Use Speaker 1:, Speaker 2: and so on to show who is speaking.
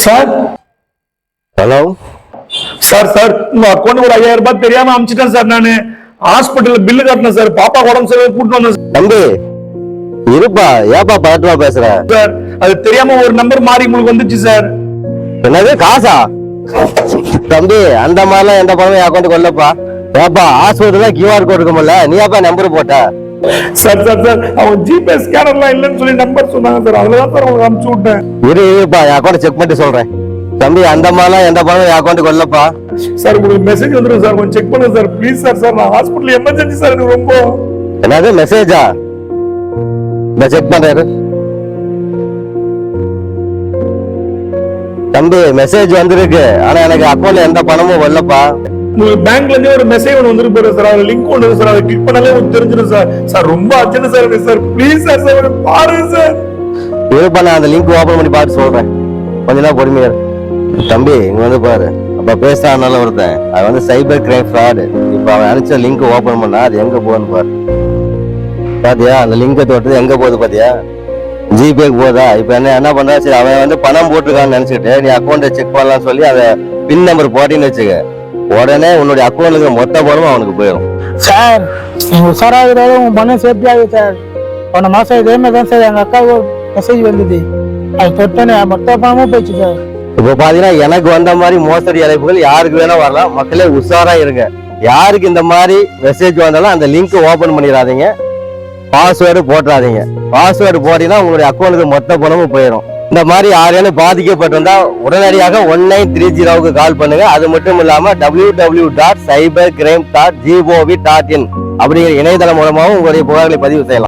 Speaker 1: Sir
Speaker 2: hello
Speaker 1: sir உங்க account ஒரு 5000 ரூபாய் தெரியாம அனுப்பிச்சிட்டேன் சார். நானு ஹாஸ்பிட்டல்ல பில்லு கட்டினேன் சார். பாப்பா உடம்பு சரியில்லை கூட்டு வந்தேன்
Speaker 2: தம்பி இருப்பா, ஏப்பா பதட்டமா பேசுற?
Speaker 1: சார். அது தெரியாம ஒரு நம்பர் மாறி உங்களுக்கு வந்துச்சு சார்.
Speaker 2: என்னது காசா? தம்பி அந்த மாதிரிலாம் எந்த பணமும் என் அக்கௌண்ட்டுக்கு வரலப்பா. ஏப்பா ஹாஸ்பிட்டல்ல கியூஆர் கோட் இருக்கும்ல, நீ ஏப்பா நம்பர் போட்ட?
Speaker 1: சார் அவங்க ஜிபே ஸ்கேனர்லாம் இல்லைன்னு சொல்லி நம்பர் சொன்னாங்க சார். அதுலதான் சார் உங்களுக்கு அனுப்பிச்சு விட்டேன்.
Speaker 2: இருப்பா என் அக்கௌண்ட் செக் பண்ணிட்டு சொல்றேன். தம்பி அந்த மாதிரிலாம் எந்த பணமும் என் அக்கௌண்ட்டுக்கு வரலப்பா.
Speaker 1: சார் உங்களுக்கு மெசேஜ் வந்துடும் சார், கொஞ்சம் செக் பண்ணுங்க சார் ப்ளீஸ் சார். நான் ஹாஸ்பிட்டல் எமர்ஜென்சி சார், எனக்கு ரொம்ப.
Speaker 2: என்னது மெசேஜா? இந்த செக் பண்றாரு தம்பி. மெசேஜ் வந்திருக்கு, ஆனா எனக்கு அக்கௌண்ட்ல எந்த பணமும் வரலப்பா.
Speaker 1: உங்களுக்கு பேங்க்ல இருந்தே ஒரு மெசேஜ் ஒன்று வந்துருக்கு பாரு சார். அதுல லிங்க் ஒன்று சார், அதை கிளிக் பண்ணாலே உங்களுக்கு தெரிஞ்சிடும் சார். சார் ரொம்ப அர்ஜென்ட் சார் எனக்கு சார், ப்ளீஸ் சார் பாருங்க சார்.
Speaker 2: இருப்பா நான் அந்த லிங்க் ஓபன் பண்ணி பார்த்து சொல்றேன், கொஞ்ச நேரம் பொறுமையா இரு. தம்பி இங்க வந்து பாரு, அப்ப பேசுறானால ஒருத்தன் அது வந்து சைபர் கிரைம் ஃப்ராடு. இப்ப அவன் அனுப்பிச்ச லிங்க் ஓபன் பண்ணா அது எங்க போகுதுன்னு பாரு. பாத்தியா அந்த லிங்கை தொட்டது எங்க போகுது பாத்தியா? ஜிபேக்கு போதா? இப்ப என்ன பண்றா, சரி அவன் வந்து பணம் போட்டிருக்கான்னு நினைச்சிட்டு நீ அக்கௌண்ட்டை செக் பண்ணலாம் சொல்லி அதை பின் நம்பர் போட்டின்னு வச்சுக்க, உடனே உன்னுடைய அக்கௌண்ட்ல மொத்த பணமும் அவனுக்கு போயிடும்.
Speaker 3: சார் நீங்க உஷாராகிறதால உங்க பணம் சேஃப்டி ஆகுது சார். போன மாசம் இதே மாதிரி தான் சார் எங்க அக்காவுக்கு மெசேஜ் வந்தது, அது தொட்டனே மொத்த பணமும் போயிடுச்சு சார்.
Speaker 2: இப்ப பாத்தீங்கன்னா எனக்கு வந்த மாதிரி மோசடி அழைப்புகள் யாருக்கு வேணா வரலாம். மக்களே உஷாரா இருங்க. யாருக்கு இந்த மாதிரி மெசேஜ் வந்தாலும் அந்த லிங்க் ஓபன் பண்ணிடாதீங்க, பாஸ்வேர்டு போட்டுறாதீங்க. பாஸ்வேர்டு போட்டீங்கன்னா உங்களுடைய அக்கௌண்ட்டுக்கு மொத்த பணமும் போயிடும். இந்த மாதிரி யாரையும் பாதிக்கப்பட்டிருந்தா உடனடியாக 1930க்கு கால் பண்ணுங்க. அது மட்டும் இல்லாம www.cybercrime.gov.in அப்படிங்கிற இணையதளம் மூலமாகவும் உங்களுடைய புகார்களை பதிவு செய்யலாம்.